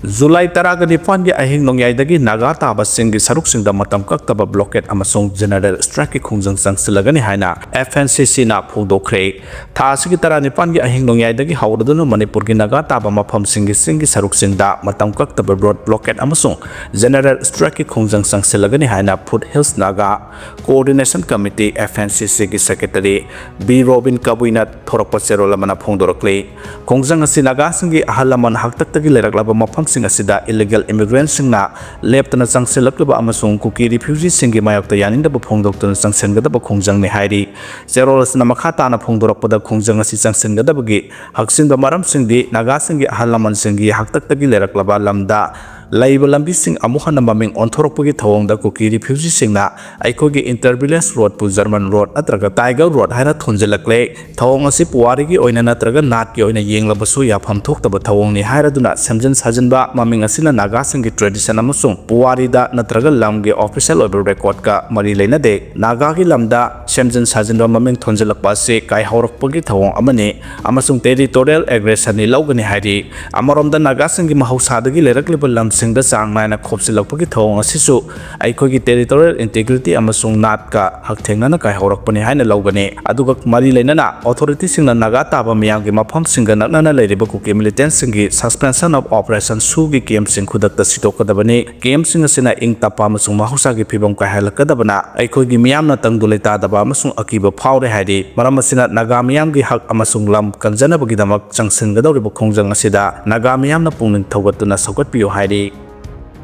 July Taraga Nipan Ahing Nongyadagi Naga Tabasing Saruk Sing the Matam Kaktaba blockade Amasong General Strike Kunjang Sang Silagani Haina FNCC na lwthokhre Tasiki Tara Nipan Ahing Nongyadagi Howdano Manipur Naga Taba Mapam Singi Saruk Sing da Matam Kaktaba broad blockade Amasong General Strike Kunjang Sang Silagani Haina Foothills Naga Coordination Committee FNCC Secretary B. Robin Kabuina Thoropasero Lamana Pondorokle Kunjang Sinaga Singi Halaman Haktaki Leraklaba Mapam Asida illegal immigrants na leptana sangselakba amasung kuki refugees singi mayokta yaninda ba phongdoktuna sangsenggada ba khongjang ne hairi zerolas na makhata na phongdorakpada khongjang asi sangsenggada bagi haksin ba maram singdi naga singi halaman singi haktaktagi leraklaba lamda Labour Lambising Amuhana Maming on Toropagi Tong, the Cookie refugee singna, I could get Interbilance Road to German Road, Atraga Tiger Road, Hana Tunzela Clay, Tong a sip warigi or in another Natio in a Yang Labasuya, Pam talked about Tawoni, Hiraduna, Samjan Sajanba, Maming Asina Nagasangi tradition Amusung, Puarida, Natraga Lamgi, official over record ka, Marilena de, Nagagi Lambda, Samjan Sajanba Maming Tunzela Pase, Kai Horpagi Tawong Amane, Amasung territorial aggression, Logani Hadi, Amarom the Nagasangi Mahosadagi, Leraklible Lams. The sang nine a copsilopaki tong a sisu, I could territorial integrity amasung natka, Haktangana Kai Horokpani Hana Logane, Adugak Marilena, authorities in the Nagata Bamiangi Mapam Singer Nana Lady Bakuki militancy, suspension of Operation Sugi games in Kudak the Sitoka Dabane, games in the Sina Ink Tapamasung Mahusagi Pibom Kahalakadabana, I could give Miamna Tanguleta the Bamasung Akiba Powder Hadi, Maramasina Nagamiangi Hak Amasung Lam, Kanjana Bagidamak, Changsin Gadoribo Kongjang Asida, Nagamiamna Pung Togatuna Sokat Pio Hadi.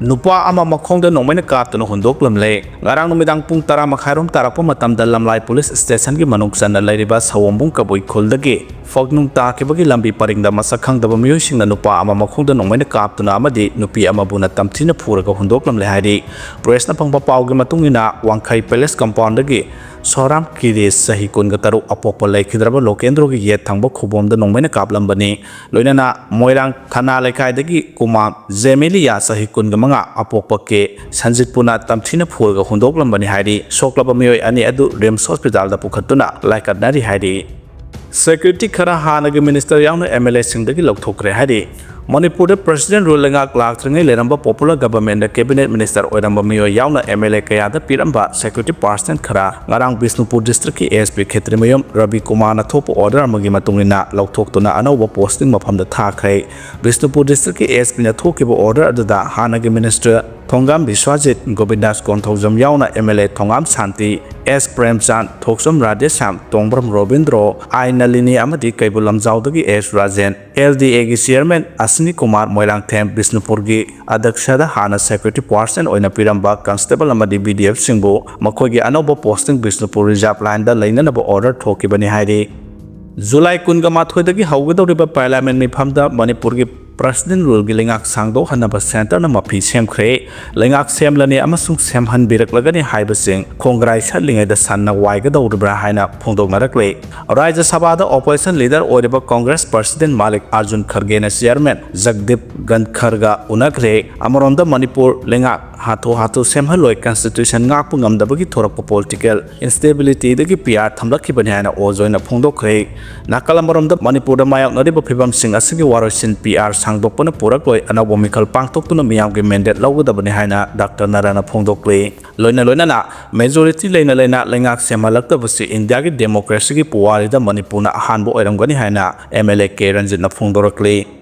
Nupa ama makhongda nongmena kaptano hundok lamle ngarang numidang pung tara makhairom tarakpo matamda lamlai police station gi manungsan na lairiba sawombung kaboi kholdagi fognung ta kebagi lambi paringda masakhang daba miyosing na nupa ama makhongda nongmena kaptano amadi nupi ama buna tamthina phuraga hundok lamle hairi press na pangpa pawgi matungina wangkhai palace compound dagi Soram Kiri Sahi Kungataru Apopolai Kidraba Lokendro yet Tangbo Kubom the Nomena Kablambani, Loinana, Moirang Kana Lekaidagi, Kuma, Zemelia Sahi Kungamanga, Apopake, Sanjipuna Tamtina Purga Hundoklambani Hadi, Soklabamio Ani Adu, Rems Hospital the Pukatuna, like a Nadi Hadi. Security Kara Hanaga Minister Yang MLA Singdagi lwthokhre Hadi. Manipur President ruling out Laokhre Leramba popular government the cabinet minister Oiramba Mio Yauna MLA Kayada Piramba security person Kara Ngarang Bisnupur district ASP Khetrimayom Rabi Kumana Topo order Magi Matungina Lwthoktuna Anoba posting Mapam the Thakre Bisnupur district ASP na Thokibo order Adada Hanagi minister Thongam Biswajit Govindas Konthojam Yauna MLA Thongam Santi S Premchan Thoksam Radesham Tongbram Robindro Ainalini Amadi Kaibulam Zaudagi S Rajen LDA gi chairman Asni Kumar Moirang Them Bisnupurgi Adakshada Hana security person oina piramba constable amadi BDF Singbo Makogi Anobo posting Bisnupur Reserve Line da Lainanaba order Thokibani Haidi July Kungamathodagi Hawgadoriba Parliament Mipamda Manipurgi President rule Gilingak Sangdo Hanaba Center Namapi Semkre, Lingak Semlani Amasung Semhan Biraklagani Hibasing, Congress Hadling the Sana Waiga Brahina Pondo Marakle. Raja Sabada opposition leader Oriba Congress President Malik Arjun Khargena chairman, Jagdeep Gankharga Unakre, Amaronda Manipur, Lingak, Hatu Semhaloi Constitution Ngapungam the Bagi Torako political instability the PR Tamlaki Banana Ozoina Pondo Kre, Nakalamoram the Manipur Mayak Nodiba Pibam Sing Asigi Waroshin PR Sangdopana Purakoi Anabomikal Pangtokuna Miyangi Mendet Lawudabani Haina Dr. Narana Pongdokle Loina majority Lena Lengak Semalakta Vasi India democracy Puari the Manipuna Hanbo Erangani Haina MLA Keranjin Pongdorakle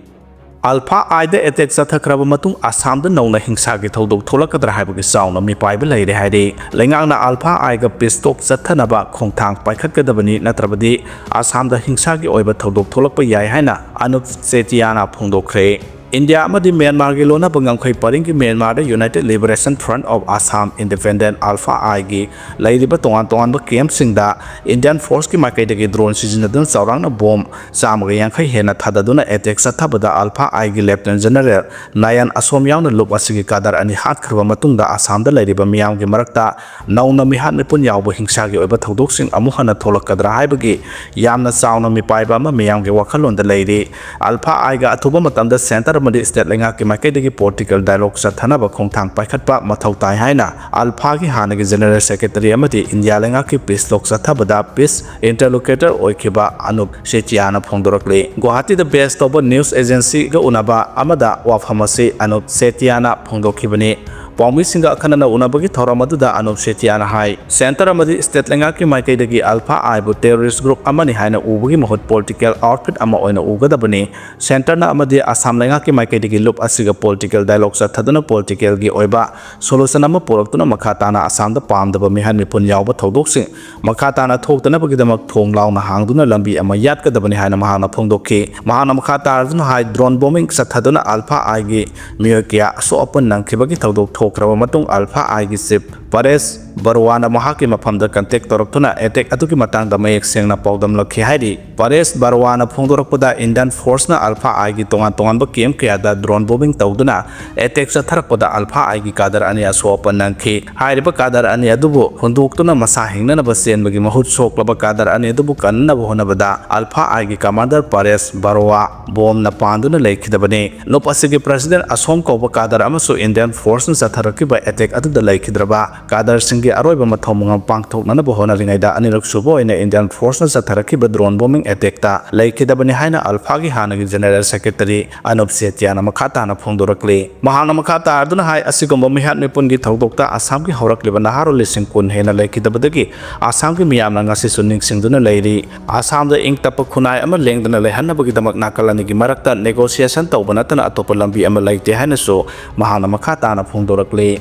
Alpha Ida attack Sathakraba Matung Assam the Nona Hingsagi Todok Tolakadra Habaki sound of me Bible Lady Hadi Lengana Alpha Iga Pistok Satanaba Kongtang Paikakadabani Natrabadi Assam the Hingsagi Oiba Todok Tolapa Yaina Anup Setiana Pongdokre India Amadi Myanmar Gilona Bangamkai Paringi Myanmar United Liberation Front of Assam Independent Alpha Igi Lady Batongan Kem Singda Indian Force Ki Makai drone season Saurana bomb Samriankai Hena Tadaduna attack Satabada Alpha Igi Lieutenant General Nayan Asomyang Lupasigi Kadar and Hat Kurvamatunda Assam the Lady Bamiang Marakta Nauna Mihan Nipun Yabo Hingsagi over Todoxing Amuhana Tolakadra Hibagi Yamna Sauna Mipaiba Miang Wakalon the lady Alpha Iga Atuba Matam the center center amadi state lengaki maikaidagi political dialogue chathanaba khongthang paikhatpa mathau tai haina alpha gi hanagi general secretary amadi India lengaki peace lok chathabada peace interlocutor oikiba Anup Setiana phongdorakle Guwahati the best of news agency ga unaba amada wafhamasi Anup Setiana phongdokhibani Pawmi singa akhanana unabagi thoramadda Anup Setiana hai center amadi state lengaki maikaidagi alpha aibu terrorist group amani haina ubagi mahut political outfit ama oina ugadabani center na amadi Assam lengaki maikaidagi loop asiga political dialogue chathaduna political gi oiba solution ama poroktuna makhatana Assam da pamdaba mihan mipun yawba thodoksin makhatana thoktana bagidamak thong launa hangduna lambi ama yatkadabani haina mahana phongdokki mahana makhatarduna hai drone bombing chathaduna alpha aigi miyokya so open nangkhibagi thodok Kramatung Alpha Agisip Pares Barwana Mahaki Mapamda contact Torotuna attack Atuki Matang the Mayek Sing Napodam Loki Heidi Pares Barwana Pongoropoda Indian Force na Alpha Agi Tongan Tongan Bakim Kiada drone bombing Tauduna attacks a Tarapoda Alpha Agi Kadar Ania Swap and Nanki Haiba Kadar Ania Dubu Hunduktuna Masahin Nabasin Bagimahut Soklaba Kadar Ania Dubukan Nabuhonabada Alpha Agi Commander Pares Barwa Bom Napanduna Lake Dabane Lopasigi President Assam Koba Kadar Amaso Indian Force Sataraki by attack at the Lake Draba Kadar Singi Aroba Matomanga Pangtok Nanabohona Ringaida Anirak Subo in the Indian Force Sataraki by drone bombing attack ta Lake Dabanihana Alphagi Hanagi General Secretary Anup Setiana Makatana Pondorakli Mahana Makata Arduna Hai Asigombo Mihat Nipungi Tokta Assamki Horakliba Naharo Lissing Kun Hena Lake Dabadaki Assamki Miamangasi Suning Singduna Lady Assam the Ink Tapakunai Ama Ling than a Lehana Bagidamak Nakalaniki Marakta negotiation Tobanatan Atopalambi Amalai Tehanaso Mahana Makatana Pondorakli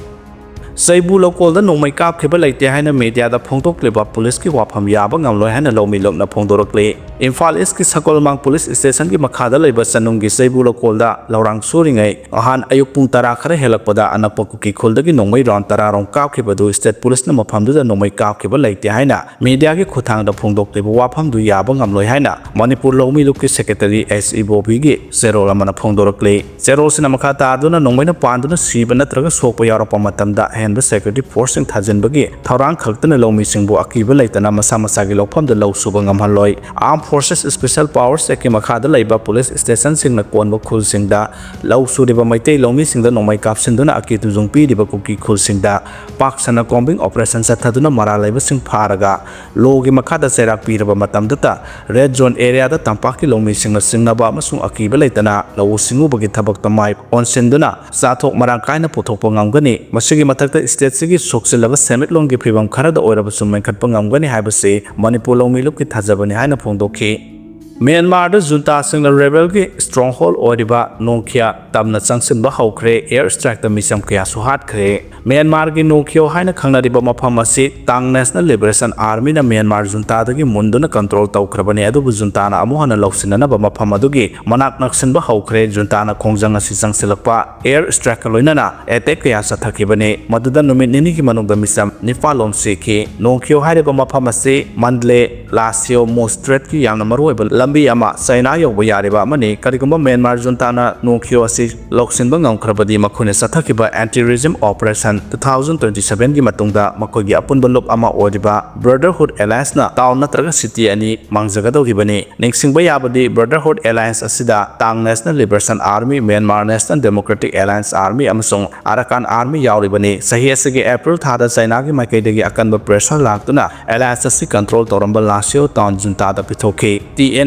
Saibu local the no make up cable like the Hana media the Ponto Cliba police ki wapam yabang and Lohana Lomi Lok na Pondorakli. Infal is Kisakolmang police station ki Makada Labor Sanungi Saibu local da Laurang Suring Ahan Ayupung Tarakre Helapada and Apokuki Kuldagi no way round Tararong Kapkibadu state police number Pamdu the no make up cable like the Hina. Media ki Kutang the Ponto Cliba wapam do yabang and Lohana. Manipur Lomi Luki Secretary S.E. Bobigi, Zero Lamana Pondorakli. Zero Sinamakata Aduna no way na Panduna Sibana Traga Sopa Yarapamatanda the security forcing Tajan Bagi, Taurang Kaltana Lomi Singbo Akiba Laitana Masamasagi Lopam the Low Subangam Haloi, Armed Forces Special Powers Ekimakada Labor Police Station Sing Nakonbo Kul Singda, Low Sudiba Maite Lomi Sing the Nomai Kapsinduna Akitu Zumpi Dibakuki Kul Singda, Paksana Combing Operation Sataduna Mara Labor Sing Paraga, Logi Makada Serak Piraba Matam Data, Red Zone area the Tampaki Lomi Sing Singnaba Masung Akiba Laitana, Low Singu Bagi Tabak the Mai, on Sinduna, Satok Marakaina Potopangangani, Masigi Matak state sigi soksilaba summit longi pribam kharada oiraba sumai khatpa ngamgani haibase Manipur lomi lukki thajabani haina phongdokhi Myanmar the junta singla rebel ki stronghold oriba Nokia tamna changsinba hawkhre air strike the misam kya suhat khre Myanmar ki Nokia haina khangnariba mafam asi Tang National Liberation Army na Myanmar junta dagi munduna control tawkhrabani adubu junta na amuhana loksinana ba mafam adugi manak naksinba hawkhre junta na khongjang asi changsilakpa air strike loinana attack kya sathakibani maduda numit nini ki manungda misam nifalom sikhi Nokia hairiba mafam asi Mandle Lasio Mostret ki yamna maruiba Lambi ama China yoba yariba amani karigumba Myanmar junta na Nokia asi loksinba ngamkhrabadi makhune sathakiba anti-regime operation 2027 gi matungda makogi apunba lop ama oriba Brotherhood Alliance na town natraga city ani mangjagadogibani ningsingba yabadi Brotherhood Alliance asida Tang National Liberation Army Myanmar National Democratic Alliance Army amasung Arakan Army yauribani sahi asigi April thada China gi makaidagi akanba pressure laktuna alliance asi control toramba Lasio town junta da pithoki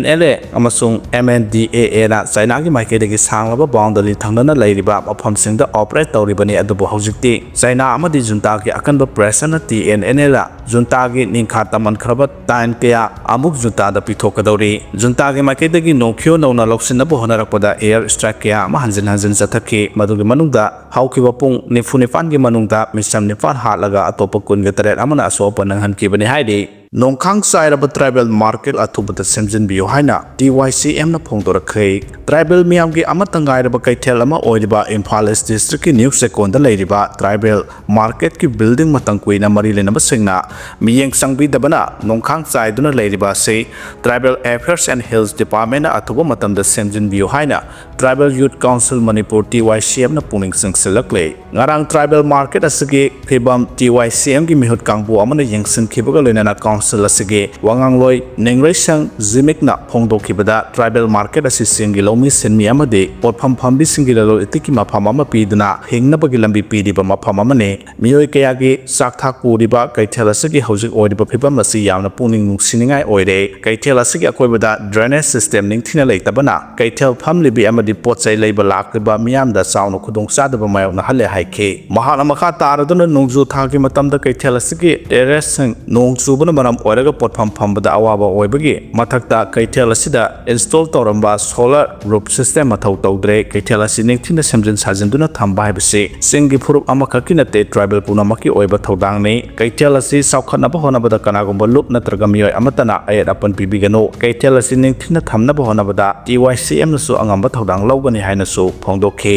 MLA amasung MNDAA na China gi maikaidagi sanglaba boundary thangnana leiriba mafamsingda operate tawribani adubu hojikti China amadi junta gi akanba pressure na TNNA la junta gi ningkha taman khraba tain kaya amuk junta da pithokadori junta gi maikaidagi Nokia nona loksinnabu honarakpada air strike kaya ma hanjin sathaki madugi manungda haukiba pung nifan gi manungda misam nifan halaga atopa kunga taret amana asopa nanghankibani haidi Nongkhang Sairaba Tribal Market Atubata Semjin Bio Haina TYCM na Phongdorakhe Tribal Miamgi Amatangairaba Kaithel ama oiriba Imphal East District ki New Sekonda leiriba Tribal Market ki building matangkui na mari lenaba singna miyeng sangbi dabana Nongkhang Saiduna leiriba se Tribal Affairs and Hills Department na atuba matamda Semjin Bio Haina Tribal Youth Council Manipur TYCM na puning singsilakle ngarang Tribal Market asigi phibam TYCM ki mihut kangbu amana yengsin khibaga loinana Council asige wangangloi Nengreisang Zimikna Pongdokibada Tribal Market asi singi lomi senmi amade potpham phambi singi lalo itiki mafam ama piduna hingnabagi lambi pidiba mafam amane miyoi kayagi sakthak puriba kaithel asige hojik oiriba phibam asi yamna puning nungsiningai oire kaithel asige akoibada drainage system ningthina leitabana kaithel phamlibi amadi pochai leiba lakriba miyamda sauna khudong sadaba mayokna halle haike mahana makha taraduna nungju thagi matamda kaithel asige terrace nongchubana maram oiraga potpham phambada awaba oibagi mathakta kaithel asida install toramba solar roof system mathau tawdre kaithel asi ningthina semjin sajinduna thamba haibase singi phurup amakaki nate tribal punamaki oiba thodangni kaithel asi saukhanaba honabada kanagumba lup natraga miyoi amatana ayat apan pibigano kaithel asi ningthina thamnaba honabada TYCM nasu angamba thodang lawgani hainasu phongdokhe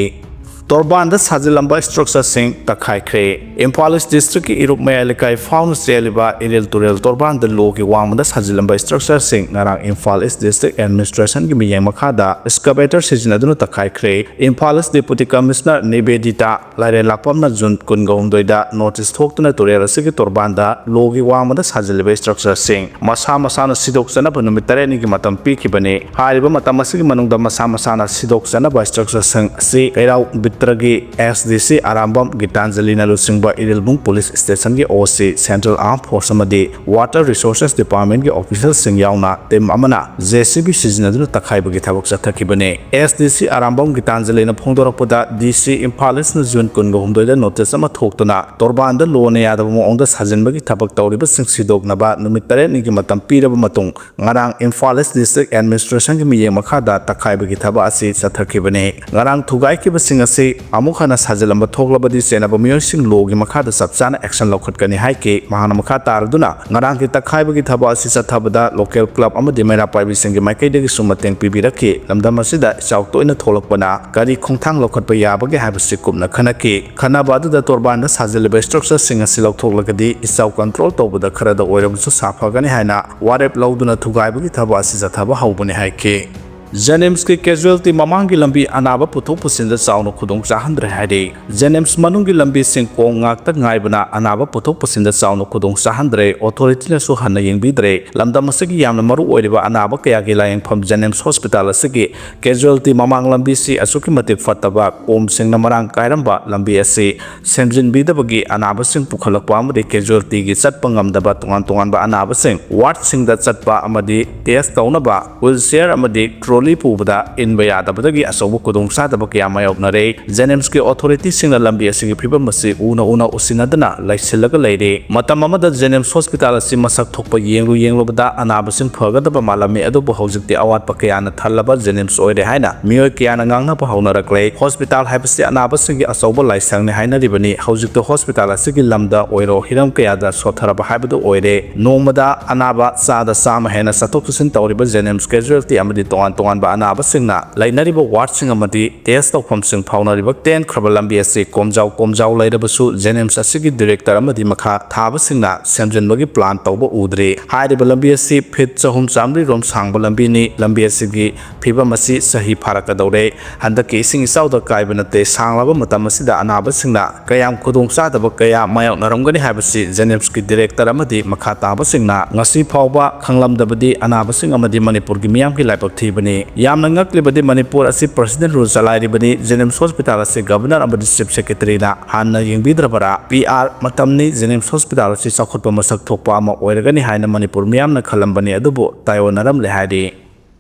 Torbanda Sajilamba structure sing Takhaikre Impal District ki Irup Mayalikai found Seliba Iril Turel Torbanda Loki Wamada Sajilamba structure sing Narang Impal District Administration ki Miyang Makada excavator Sijinadunu Takhaikre Impal Deputy Commissioner Nebedita Lare Lapamna Jun Kungomdoida notice Toktuna Turel Siki Torbanda Loki Wamada Sajilaba structure sing Masa Masana Sidok Sana Panumitare Niki Matam Piki Bane Hariba Matamasiki Manungda Masa Masana Sidok Sana by structure sing Si Kairau Tragi SDC Arambam Gitanjalina Lusingba Irilbung Police Station ki OC Central Armed Force amadi Water Resources Department ki official sing yauna tem amana JCB Sizinaduna Takhaiba ki thabak chathakibane SDC Arambam Gitanjalina phongdorakpada DC Impalis na June kungo humdoida notice ama thoktuna Torbanda lone yadaba moongda sajinba ki thabak tawriba sing sidoknaba numit 8 ni ki matam piraba matung ngarang Impalis District Administration ki miyeng makhada takhaiba ki thaba asi chathakibane ngarang thugai ki basing asi Amukhana Sajilamba Thoglabadi Senaba Miyosing Logi Makada Sapsana action Lokhtkani Haike Mahana Makata Arduna Naranki Takhaibagi Thaba Sisa Thabada local club Amadi Mera Pai Singi Maikadegi Sumateng Pibiraki Lamdamasida Sauto in a Tholokpana Gari Kongtang Lokatpa Yabagi Habasikumna Kanaki Kanabadu the Torbanda Sajilaba structure Singa Silok Thoglagadi is self control over the Karada Oiram Sapagani Hana Warep Lauduna Tugaibagi Thaba Sisa Thaba Haubani Haike Jenims ki casualty mamangi lambi anaba puthok pusinda sauna khudong chahandre haide Jenims manungi lambi singko ngakta ngaibana anaba puthok pusinda sauna khudong chahandre authority na su hanna yengbidre lamdamasagi yamna maru oiriba anaba kaya gi layeng pham Jenims hospital asigi casualty mamang lambi si asuki matik fataba om singna marang kairamba lambi asi semjin bidabagi anaba sing pukhalakpa amadi casualty gi chatpa ngamdaba tongan ba anaba sing ward sing da chatpa amadi test taunaba wheelchair amadi Pubada in Bayadabagi Asobu Kudung Sadabaki Amayoknare, Zenemski authority sing the Lambi Sing Pribamasi, Una Usinadana, like Silaga lady, Matamamada Zenems Hospital Simasak Topa Yengu Yenglobada, Anabasin Purgadaba Malami Adobo Hosik the Awat Pakiana Talaba Zenems Oide Haina, Miokiana Ganga Pahona Clay, Hospital Habsi Anabasingi Asobo like Sang Haina Ribani, Hosik the Hospital Sigi Lambda, Oiro, Hiram Kayada, Sotaraba Habado Oide, Nomada, Anaba, Sada Sam Hena Satokusin Toriba Zenems casualty Amadi Toan ba anaba singna lainariba ward sing amadi test of from sing paunariba 10 krabalambi ase komjau lairabasu Jenems asigi director amadi makha thaba singna semjenbagi plan tawba udre hairiba lambi ase phit chahum chamri rom sangba lambi ni lambi asigi phiba masi sahi pharaka dawre handaki sing sauda kaibanate sanglaba matam asida anaba singna kayam khudong sadaba kaya mayak naramgani habasi Jenems ki director amadi makha taba singna ngasi phawba khanglamdabadi anaba sing amadi Manipur gi miyam ki laibak thibani Yamna ngaklibadi Manipur asi President Rule Salairibani Jenems Hospital asi Governor amadi Chief Secretary na hanna yengbidrabara PR matamni Jenems Hospital asi sakhutpa masak thokpa ama oiragani haina Manipur miyamna khalambani adubu tayonaram lehadi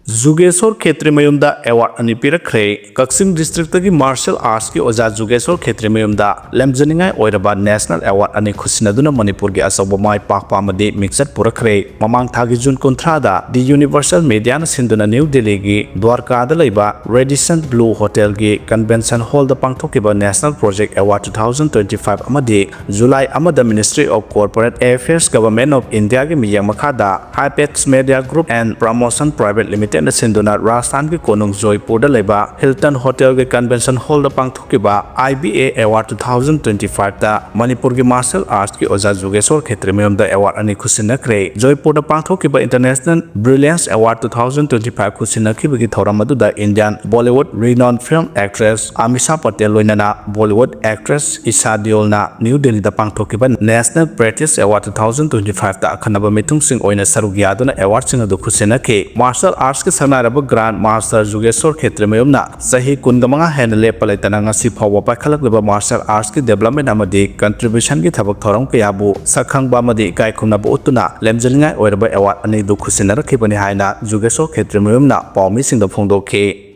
Zugesor Khetri Mayumda Award ani pirakre Kaksim District ki Martial Arts ki Oja Zugesor Khetri Mayumda lemjaningai oiraba National Award ani khusinaduna Manipur gi asoba mai pakpa amadi mixed purakre mamang thagi June kontrada the Universal Media na sinduna New Delhi gi Dwarka da leiba Radisson Blue Hotel gi Convention Hall da pangthokiba National Project Award 2025 amadi July amada Ministry of Corporate Affairs Government of India gi miyang makhada Hypex Media Group and Promotion Private Limited limited सिंधुना राजस्थान के कोनुंग जयपुर लेबा Hilton hotel के convention hall पांगथोकिबा IBA award 2025 ता मणिपुर की martial arts की ओजा जुगेश्वर क्षेत्र में अवार्ड अनी खुसिनखरे जयपुर पांगथोकिबा इंटरनेशनल ब्रिलियंस अवार्ड 2025 खुसिनखिबगी थौरम अदुदा Indian Bollywood renowned film actress Ameesha Patel लोइनाना बॉलीवुड एक्ट्रेस ईशा दियोलना न्यू दिल्ली दा पांगथोकिबा नेशनल प्रेस्टीज अवार्ड 2025 ता अखनबा मिथुंगसिंग ओइना सरुग यादुना अवार्ड सिंग अदु खुसिनखे मार्शल आर्ट्स के सनारब ग्रांड मास्टर जुगेश्वर क्षेत्र में सही 15 हेन लेप लेतना ngasi फाव पाखलकलबा मार्शल आर्ट्स की डेवलपमेंट अमदी कंट्रीब्यूशन की थबक थौरम कयाबु सखंगबा अमदी इकायखुमनाबु उतुना लेमजलिंगाय ओइरबा अवार्ड अनी दु खुसिनरखिबनि हायना जुगेश्वर क्षेत्र में पाउमी सिंग फोंदोखे।